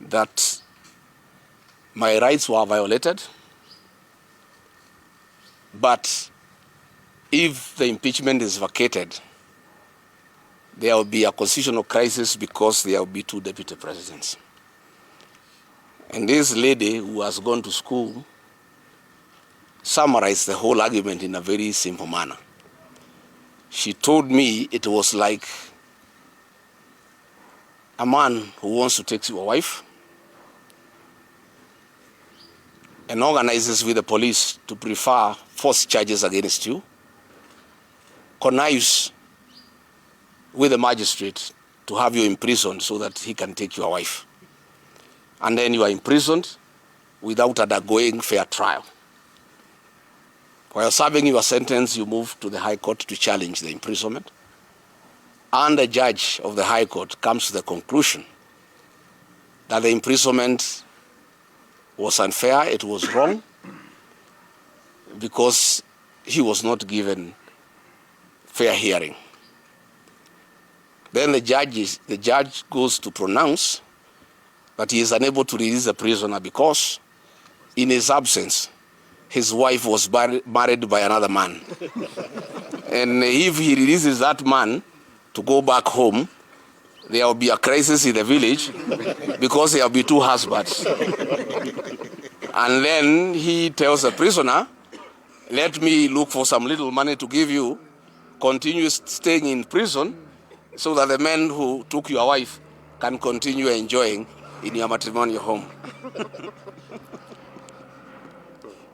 that my rights were violated, but if the impeachment is vacated, there will be a constitutional crisis because there will be two deputy presidents. And this lady who has gone to school summarized the whole argument in a very simple manner. She told me it was like a man who wants to take your wife and organizes with the police to prefer false charges against you, connives with the magistrate to have you imprisoned so that he can take your wife. And then you are imprisoned without undergoing fair trial. While serving your sentence, you move to the High Court to challenge the imprisonment. And the judge of the High Court comes to the conclusion that the imprisonment was unfair, it was wrong, because he was not given fair hearing. Then the judge goes to pronounce that he is unable to release the prisoner because in his absence, his wife was married by another man. And if he releases that man to go back home, there will be a crisis in the village because there will be two husbands. And then he tells the prisoner, let me look for some little money to give you, continue staying in prison so that the man who took your wife can continue enjoying in your matrimonial home.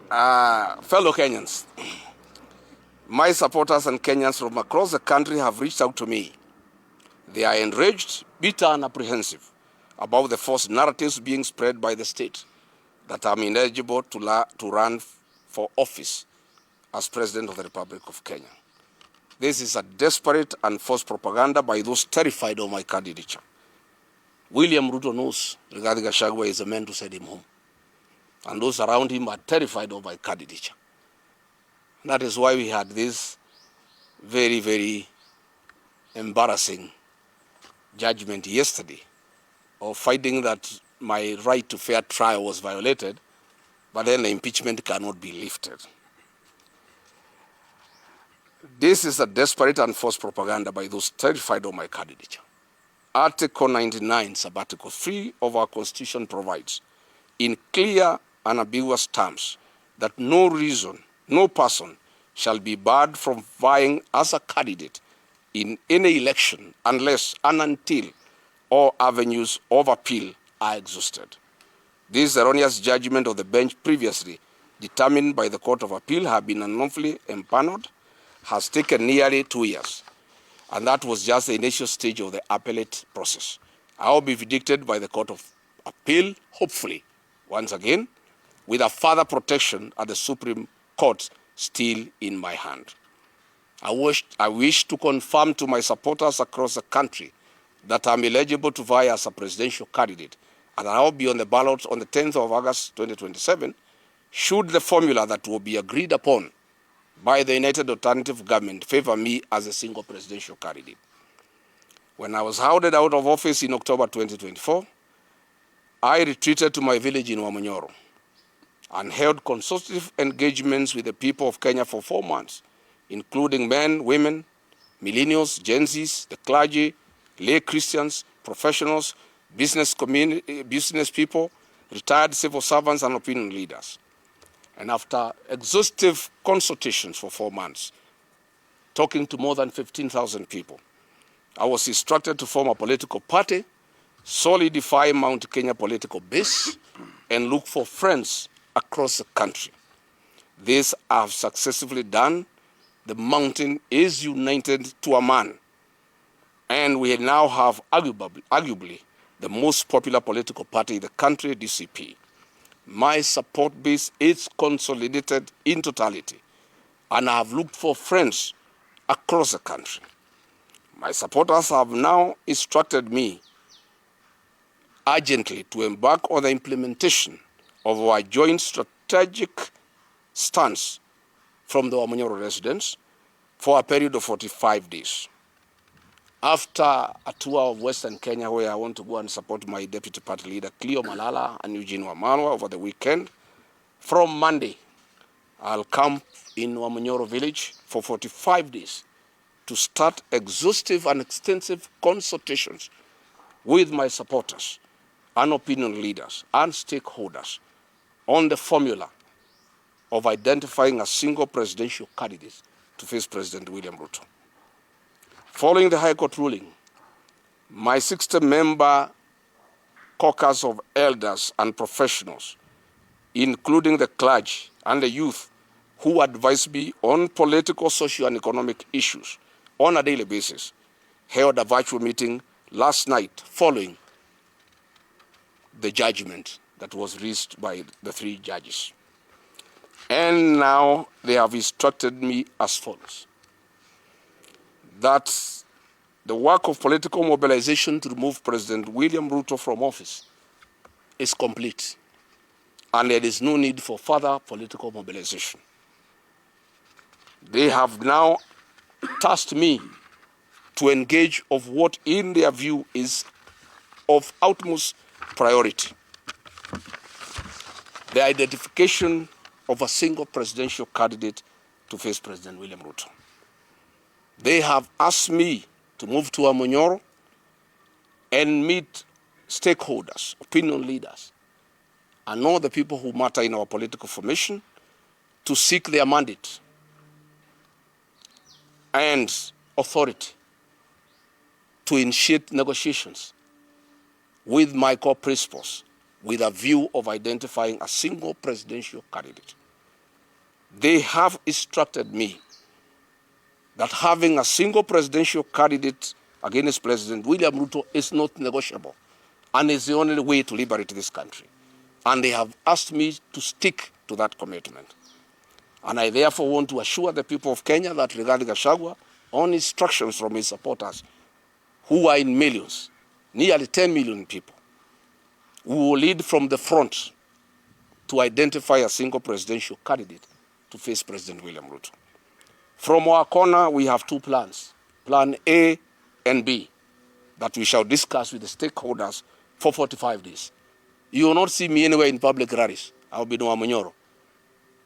Fellow Kenyans, my supporters and Kenyans from across the country have reached out to me. They are enraged, bitter, and apprehensive about the false narratives being spread by the state that I'm ineligible to run for office as President of the Republic of Kenya. This is a desperate and false propaganda by those terrified of my candidature. William Ruto knows Rigathi Gachagua is the man to send him home. And those around him are terrified of my candidature. That is why we had this very, very embarrassing judgment yesterday of finding that my right to fair trial was violated, but then the impeachment cannot be lifted. This is a desperate and false propaganda by those terrified of my candidature. Article 99, sub-article 3 of our Constitution provides, in clear and ambiguous terms, that no person shall be barred from vying as a candidate in any election unless and until all avenues of appeal are exhausted. This erroneous judgment of the bench previously determined by the Court of Appeal have been unlawfully empaneled has taken nearly 2 years, and that was just the initial stage of the appellate process. I will be vindicated by the Court of Appeal, hopefully, once again, with a further protection at the Supreme Court still in my hand. I wish to confirm to my supporters across the country that I'm eligible to vie as a presidential candidate, and I will be on the ballot on the 10th of August 2027, should the formula that will be agreed upon by the United Alternative Government favor me as a single presidential candidate. When I was hounded out of office in October 2024, I retreated to my village in Wamunyoro and held consultative engagements with the people of Kenya for 4 months, including men, women, millennials, Gen Zs, the clergy, lay Christians, professionals, business people, retired civil servants, and opinion leaders. And after exhaustive consultations for 4 months, talking to more than 15,000 people, I was instructed to form a political party, solidify Mount Kenya political base, and look for friends across the country. This I have successfully done. The mountain is united to a man, and we now have arguably the most popular political party in the country, DCP. My support base is consolidated in totality, and I have looked for friends across the country. My supporters have now instructed me urgently to embark on the implementation of our joint strategic stance from the Wamunyoro residents for a period of 45 days. after a tour of Western Kenya where I want to go and support my deputy party leader, Cleo Malala and Eugene Wamalwa over the weekend, from Monday, I'll camp in Wamunyoro village for 45 days to start exhaustive and extensive consultations with my supporters and opinion leaders and stakeholders on the formula of identifying a single presidential candidate to face President William Ruto. Following the High Court ruling, my 60-member caucus of elders and professionals, including the clergy and the youth who advise me on political, social, and economic issues on a daily basis, held a virtual meeting last night following the judgment that was reached by the 3 judges. And now they have instructed me as follows: that the work of political mobilization to remove President William Ruto from office is complete, and there is no need for further political mobilization. They have now tasked me to engage of what in their view is of utmost priority: the identification of a single presidential candidate to face President William Ruto. They have asked me to move to Wamunyoro and meet stakeholders, opinion leaders, and all the people who matter in our political formation to seek their mandate and authority to initiate negotiations with my core principles with a view of identifying a single presidential candidate. They have instructed me that having a single presidential candidate against President William Ruto is not negotiable and is the only way to liberate this country. And they have asked me to stick to that commitment. And I therefore want to assure the people of Kenya that Rigathi Gachagua, on instructions from his supporters, who are in millions, nearly 10 million people, we will lead from the front to identify a single presidential candidate to face President William Ruto. From our corner, we have 2 plans, Plan A and B, that we shall discuss with the stakeholders for 45 days. You will not see me anywhere in public rallies. I will be in Wamunyoro,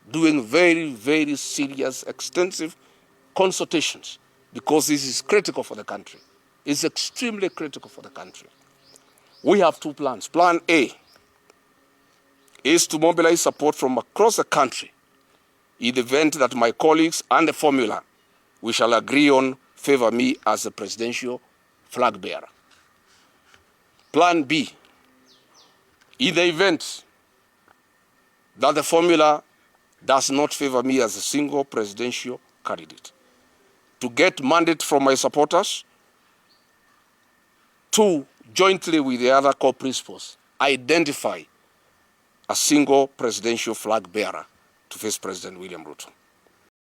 doing very, very serious, extensive consultations, because this is critical for the country. It's extremely critical for the country. We have 2 plans. Plan A is to mobilize support from across the country in the event that my colleagues and the formula we shall agree on favor me as the presidential flag bearer. Plan B, in the event that the formula does not favor me as a single presidential candidate, to get mandate from my supporters to, jointly with the other core principles, identify a single presidential flag bearer to face President William Ruto.